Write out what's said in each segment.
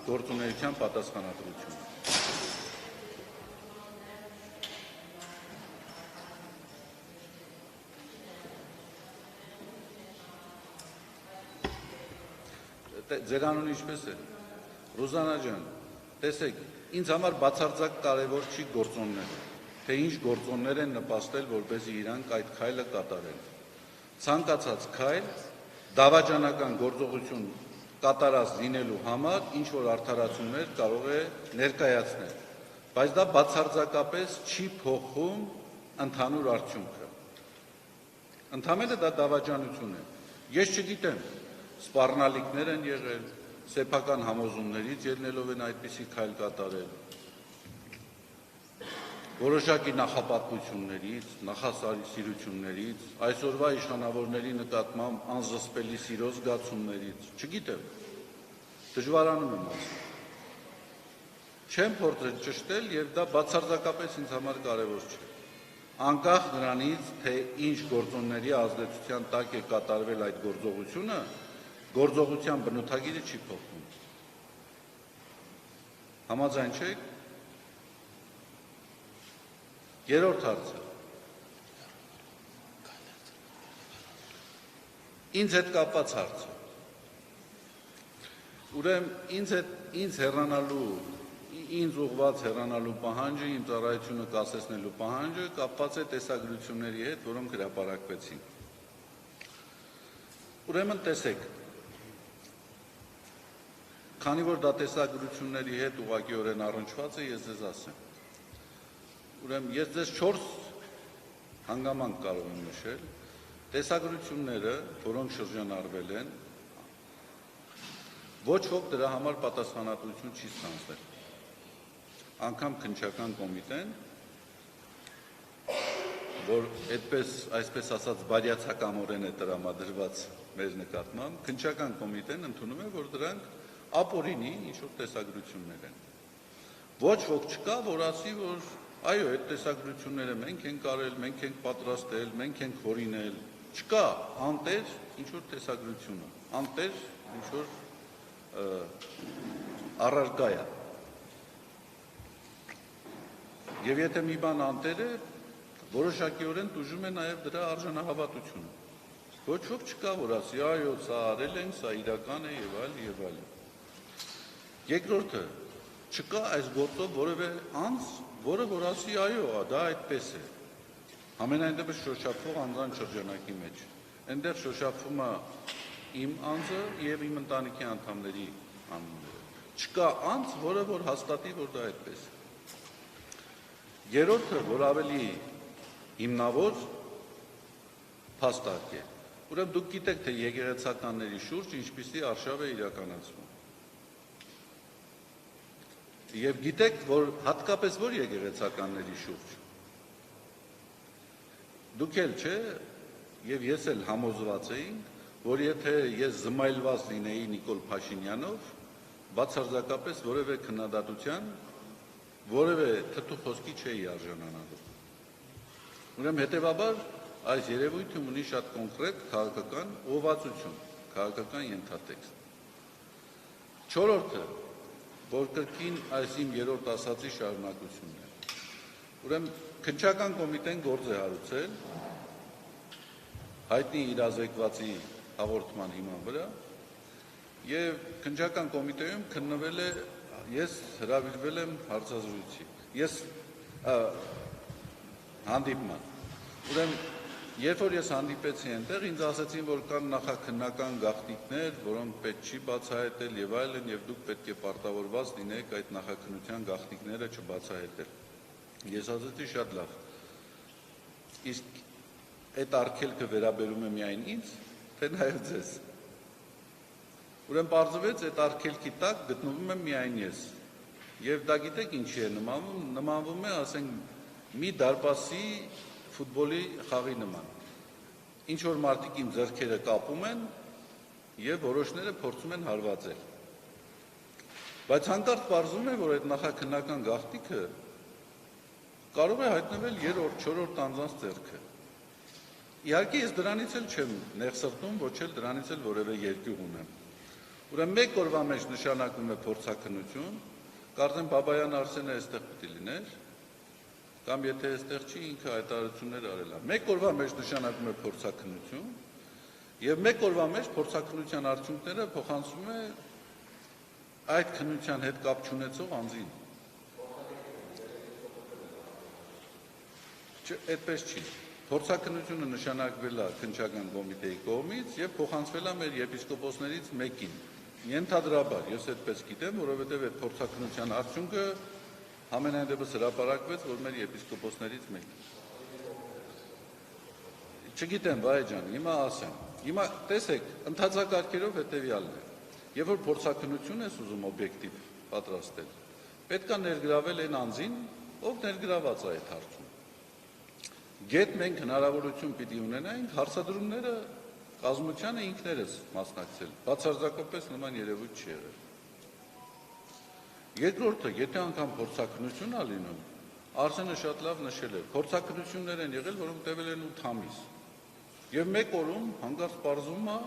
գործունեության պատասխանատվությունը։ Ձեր անունը ինչպես է։ Ռուզանա ջան, տեսեք, ինձ համար բացարձակ կարևոր չի գործոնները, թե ինչ գործոններ են նպաստել, որպեսզի իրանք այդ քայլը կատարեն։ Ցանկացած քայլ դավաճանական գործողություն կատարած լինելու համար ինչ որ արդարացումներ կարող է ներկայացնել, բայց դա բացարձակապես չի փոխում ընդհանուր արդյունքը։ Ընդհանրապես դա դավաճանություն է։ Ես չգիտեմ, սպառնալիքներ են եղել, սեփական համոզումներից ելնելով են այդպիսի քայլ կատարել, որոշակի նախապատվություններից, նախասիրություններից, այսօրվա իշխանավորների նկատմամբ անզսպելի սիրո զգացումներից, չգիտեմ, դժվարանում եմ ասել։ Չեմ փորձել ճշտել եւ դա բացարձակապես ինձ համար կարեւոր չէ։ Անկախ նրանից, թե ինչ գործոնների ազդեցության տակ է կատարվել այդ գործողությունը, գործողության բնութագիրը չի փոխվում։ Համաձայն չեք։ Երրորդ հարցը։ Ինձ հետ կապված հարցը։ Ուրեմն ինձ հեռանալու, ինձ ուղղված հեռանալու պահանջը, իմ ծառայությունը կասեցնելու պահանջը կապված է տեսագրությունների հետ, որոնք հրապարակվեցին։ Ուրեմն տեսեք, քանի որ դա տեսագրությունների հետ ուղղակիորեն առնչված է, ես ձեզ ասեմ։ Ուրեմն ես ձեզ 4 հանգամանք կարող եմ նշել, տեսագրությունները, որոնք շրջանառվել են, ոչ ոք դրա համար պատասխանատվություն չի ստանձնել։ Անգամ քննչական կոմիտեն, որ այսպես ասած բարյացակամորեն է տրամադրված մեր նկատմամբ, քննչական կոմիտեն ընդունում է, որ դրանք ապօրինի ինչ-որ տեսագրություններ են։ Ոչ ոք չկա, որ ասի, որ այո, այդ տեսագրությունները մենք ենք արել, մենք ենք պատրաստել, մենք ենք հորինել, չկա անտեր ինչ-որ տեսագրությունը, անտեր ինչ-որ առարկա է։ Եվ եթե մի բան անտեր է, որոշակիորեն տուժում է նաև դրա արժանահավատությունը։ Ոչ ոք չկա, որ ասի, այո, սա արել ենք, սա իրական է եւ այլ եւ այլ։ Երկրորդը, չկա այս գործով որևէ անձ, որը որ ասի, այո, դա այդպես է։ Ամենայն դեպս շոշափվող անձանց շրջանակի մեջ։ Այնտեղ շոշափվում է իմ անձը եւ իմ ընտանիքի անդամների անունները։ Չկա անձ, որը որ հաստատի, որ դա այդպես է։ Երրորդը, որ ավելի հիմնավոր փաստարկ է։ Ուրեմն դուք գիտեք, թե եկեղեցականների շուրջ ինչպիսի արշավ է իրականացվում։ Եվ գիտեք, որ հատկապես որ եկեղեցականների շուրջ։ Դուք էլ չէ, եւ ես էլ համոզված էինք, որ եթե ես զմայլված լինեի Նիկոլ Փաշինյանով, բացարձակապես որևէ քննադատության, որևէ թթու խոսքի չէի արժանանալու։ Ուրեմն հետեւաբար այս երևույթը ունի շատ կոնկրետ քաղաքական ուղղվածություն, քաղաքական ենթատեքստ։ Չորրորդը, որ կրկին այս իմ երրորդ ասացի շարունակությունն է։ Ուրեմն քննչական կոմիտեն գործ է հարուցել հայտնի իրազեկվածի հաղորդման հիման վրա եւ քննչական կոմիտեում քննվել է, ես հրավիրվել եմ հարցազրույցի։ Ես հանդիպման։ Ուրեմն երբ որ ես հանդիպեցի այնտեղ, ինձ ասացին, որ կան նախաքննական գաղտնիքներ, որոնք պետք չի բացահայտել եւ այլն, եւ դուք պետք է պարտավորված լինեք այդ նախաքննության գաղտնիքները չբացահայտել։ Ես ասացի շատ լավ։ Իսկ այդ արգելքը վերաբերում է միայն ինձ, թե նաեւ ձեզ։ Ուրեմն պարզվեց այդ արգելքի տակ գտնվում եմ միայն ես։ Եվ դա գիտեք ինչի է նմանվում է, ասենք, մի դարպասի ֆուտբոլի խաղի նման։ Ինչ որ մարդիկ իմ ձեռքերը կապում են եւ որոշները փորձում են հարվածել։ Բայց հանկարծ պարզվում է, որ այդ նախաքննական գաղտնիքը կարող է հայտնվել 3-րդ, 4-րդ անձանց ձեռքը։ Իհարկե ես դրանից էլ չեմ նեղսրտում, ոչ էլ դրանից էլ որևէ երկյուղ ունեմ։ Ուրեմն մեկ օրվա մեջ նշանակում է փորձաքննություն, կարծեմ Բաբայան Արսենը այստեղ պետք է լիներ, կամ եթե այստեղ չի, ինքը հայտարարություններ արել է։ Մեկ օրվա մեջ նշանակում է փորձաքննություն, եւ մեկ օրվա մեջ փորձաքննության արդյունքները փոխանցվում է այդ քննության հետ կապ չունեցող անձին։ Այդպես չի։ Փորձաքննությունը նշանակվել է քննչական կոմիտեի կողմից եւ փոխանցվել է մեր եպիսկոպոսներից մեկին։ Ենթադրաբար, ես այդպես գիտեմ, որովհետեւ այդ փորձաքննության արդյունքը ամենայն դեպս հրապարակվեց, որ մեր եպիսկոպոսներից մեկին։ Չգիտեմ, վայ ջան, հիմա ասեմ։ Հիմա տեսեք, ընթացակարգերով հետեւյալն է։ Երբ որ փորձաքննություն ես ուզում օբյեկտիվ պատրաստել, պետք է ներգրավել այն անձին, ով ներգրաված է այդ հարցում։ Գետ մենք հնարավորություն պիտի ունենայինք հարցադրումները կազմությանը ինքներս մասնակցել, բացարձակապես նման երևույթ չի եղել։ Երկրորդը, եթե անգամ փորձաքննություն է լինում, Արսենը շատ լավ նշել է, փորձաքննություններ են եղել, որոնք տևել են 8 ամիս։ Եվ մեկ օրում հանկարծ պարզվում է,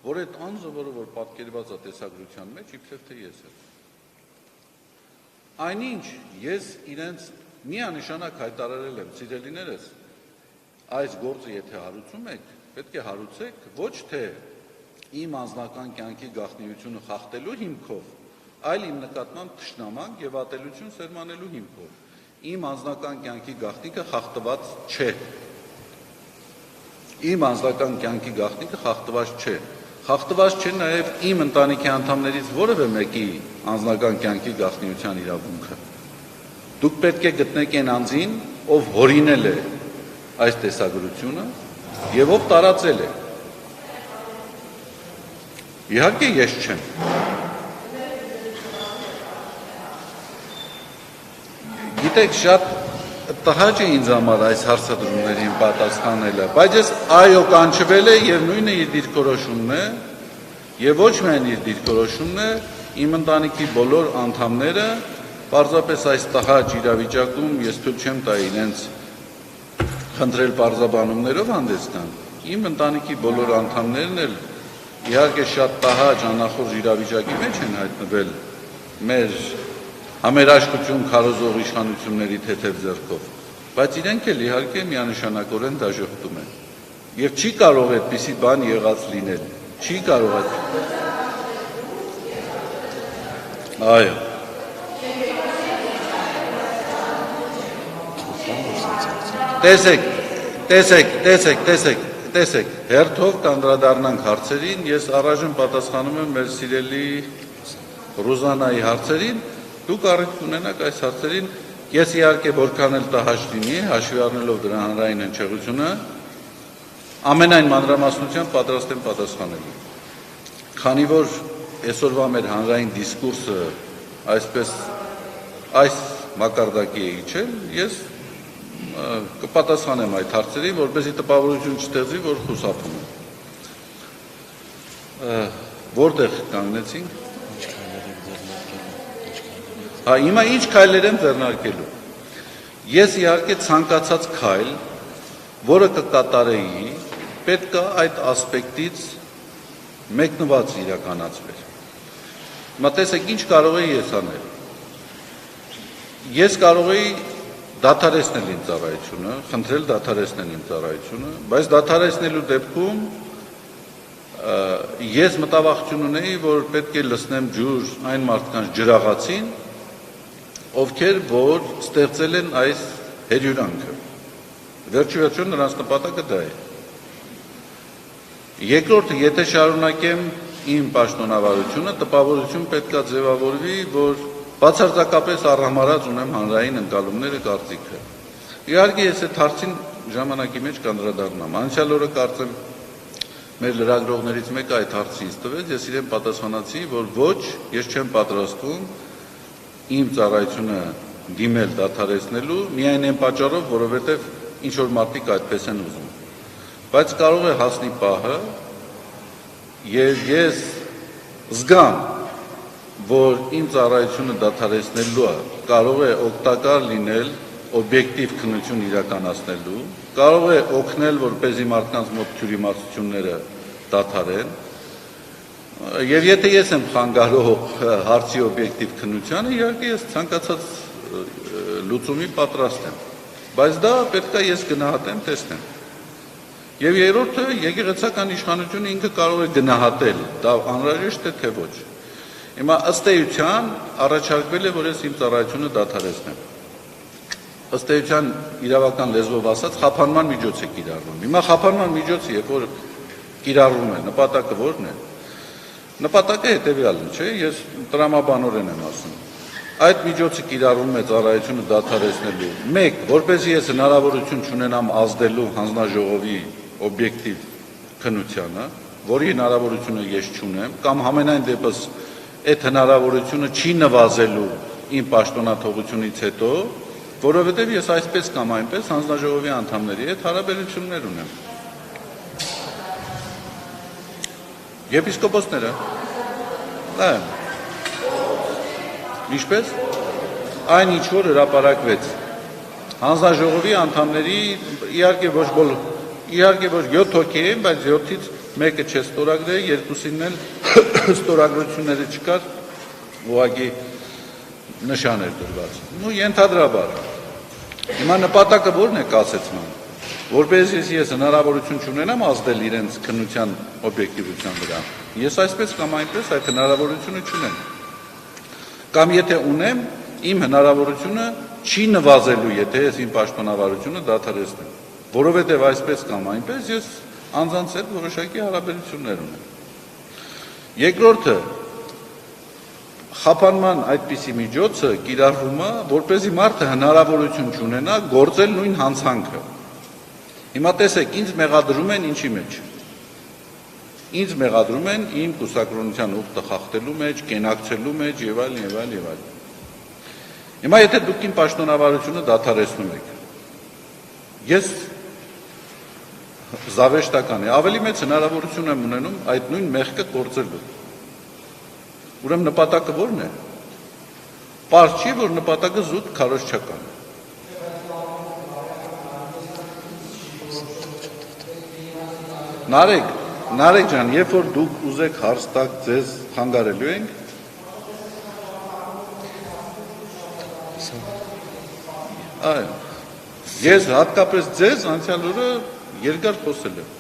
որ այդ անձը, որ պատկերված է տեսագրության մեջ, իբրև թե ես եմ։ Այնինչ ես իրենց միանշանակ հայտարարել եմ, սիրելիներս, այս գործը եթե հարուցում եք, պետք է հարուցեք ոչ թե իմ անձնական կյանքի գաղտնիությունը խախտելու հիմքով, այլ իմ նկատմամբ թշնամանք եւ ատելություն սերմանելու հիմքով։ Իմ անձնական կյանքի գաղտնիքը խախտված չէ։ Իմ անձնական կյանքի գաղտնիքը խախտված չէ։ Խախտված չէ նաեւ իմ ընտանիքի անդամներից որևէ մեկի անձնական կյանքի գաղտնիության իրավունքը։ Դուք պետք է գտնեք այն անձին, ով հորինել է այս տեսագրությունը եւ ով տարածել է։ Իհարկե ես չեմ։ Գիտեք, շատ տհաճ է ինձ համար այս հարցադրումներին պատասխանելը, բայց ես այո կանչվել է եւ նույնը իր դիրքորոշումն է եւ ոչ միայն իր դիրքորոշումն է, իմ ընտանիքի բոլոր անդամները պարզապես այս տհաճ իրավիճակում ես թույլ չեմ տա իրենց խնդրել պարզաբանումներով հանդես գան։ Իմ ընտանիքի բոլոր անդամներն էլ իհարկե շատ տհաճ անախորժ իրավիճակի մեջ են հայտնվել մեր համերաշխություն քարոզող իշխանությունների թեթև ձեռքով, բայց իրենք էլ իհարկե միանշանակորեն դաժոխտում են։ Եվ չի կարող այդպիսի բան եղած լինել։ Չի կարող այդ։ Այո։ Տեսեք, հերթով կանդրադառնանք հարցերին, ես առայժմ պատասխանում եմ մեր սիրելի Ռուզանայի հարցերին, դուք առիթ կունենաք այս հարցերին, ես իհարկե որքան էլ տհաճ լինի, հաշվի առնելով դրա հանրային հնչեղությունը, ամենայն մանրամասնությամբ պատրաստ եմ պատասխանելու։ Քանի որ այսօրվա մեր հանրային դիսկուրսը այսպես այս մակարդակի է իջել, ես կպատասխանեմ այդ հարցերին, որպեսզի տպավորություն չստեղծվի, որ խուսափում եմ։ Որտեղ կանգնեցինք։ Հիմա ինչ քայլեր եմ ձեռնարկելու։ Ես իհարկե ցանկացած քայլ, որը կկատարեի, պետք է այդ ասպեկտից մեկնված իրականացվեր։ Հիմա տեսեք, ինչ կարող էի ես անել։ Ես կարող էի դադարեցնել իմ ծառայությունը, խնդրել դադարեցնել իմ ծառայությունը, բայց դադարեցնելու դեպքում ես մտավախություն ունեի, որ պետք է լցնեմ ջուր այն մարդկանց ջրաղացին, ովքեր որ ստեղծել են այս հերյուրանքը։ Վերջիվերջո նրանց նպատակը դա է։ Երկրորդը, եթե շարունակեմ իմ պաշտոնավարությունը, տպավորություն պետք է ձևավորվի, որ բացարձակապես առհամարած ունեմ հանրային ընկալումները կարծիքը։ Իհարկե ես այդ հարցին ժամանակի մեջ կանդրադառնամ։ Անցյալ օրը կարծեմ մեր լրագրողներից մեկը այդ հարցը ինձ տվեց, ես իրեն պատասխանացի, որ ոչ, ես չեմ պատրաստվում իմ ծառայությունը դիմել դադարեցնելու, միայն այն պատճառով, որովհետև ինչ որ մարդիկ այդպես են ուզում։ Բայց կարող է հասնի պահը, եւ ես զգամ, որ իմ ծառայությունը դադարեցնելու կարող է օգտակար լինել օբյեկտիվ քննություն իրականացնելու, կարող է օգնել, որպեսզի մարդկանց մոտ թյուրիմացությունները դադարեն, Եվ եթե ես եմ խանգարող հարցի օբյեկտիվ քննությանը, իհարկե ես ցանկացած լուծումի պատրաստ եմ, բայց դա պետք է ես գնահատեմ, տեսնեմ։ Եվ երրորդը, եկեղեցական իշխանությունը ինքը կարող է գնահատել, դա անհրաժեշտ է թե ոչ։ Հիմա ըստ էության առաջարկվել է, որ ես իմ ծառայությունը դադարեցնեմ։ Ըստ էության իրավական լեզվով ասած խափանման միջոց է կիրառվում։ Հիմա խափանման միջոցը, երբ որ կիրառվում է, նպատակը ո՞րն է։ Նպատակը հետևյալն չէ, ես տրամաբանորեն եմ ասում։ Այդ միջոցը կիրառվում է ծառայությունը դադարեցնելու։ Մեկ, որպեսզի ես հնարավորություն չունենամ ազդելու հանձնաժողովի օբյեկտիվ քննությանը, որի հնարավորությունը ես չունեմ, կամ համենայն դեպս այդ հնարավորությունը չի նվազելու իմ պաշտոնաթողությունից հետո, որովհետև ես այսպես կամ այնպես հանձնաժողովի անդամների հետ հարաբերություններ ունեմ։ Եպիսկոպոսները։ Դա է։ Ինչպես։ Այն ինչ որ հրապարակվեց հանձնաժողովի անդամների, իհարկե ոչ 7 հոգի են, բայց 7-ից մեկը չստորագրել, երկուսին էլ ստորագրությունները չկար, ուղղակի նշան էր դրված։ Ու ենթադրաբար։ Հիմա նպատակը ո՞րն է կասեցման, որպեսզի ես հնարավորություն չունենամ ազդել իրենց քննության օբյեկտիվության վրա։ Ես այսպես կամ այնպես այդ հնարավորությունը չունեմ։ Կամ եթե ունեմ, իմ հնարավորությունը չի նվազելու, եթե ես իմ պաշտոնավարությունը դադարեցնեմ, որովհետև այսպես կամ այնպես ես անձանց հետ որոշակի հարաբերություններ ունեմ։ Երկրորդը, խափանման այդպիսի միջոցը կիրառվում է, որպեսզի մարդը հնարավորություն չունենա գործել նույն հանցանքը։ Հիմա տեսեք, ինձ մեղադրում են ինչի մեջ։ Ինձ մեղադրում են իմ կուսակրոնության ուխտը խախտելու մեջ, կենակցելու մեջ եւ այլն եւ այլն եւ այլն։ Հիմա եթե դուք իմ պաշտոնավարությունը դադարեցնում եք, ես զավեշտական է, ավելի մեծ հնարավորություն եմ ունենում այդ նույն մեղքը գործելու։ Ուրեմն նպատակը ո՞րն է։ Պարզ չի, որ նպատակը զուտ քարոզչական է։ Նարեկ ջան, երբ որ դուք ուզեք հարց տաք, ձեզ խանգարելու ենք։ Այո։ Ես հատկապես ձեզ անցյալ օրը երկար խոսել եմ։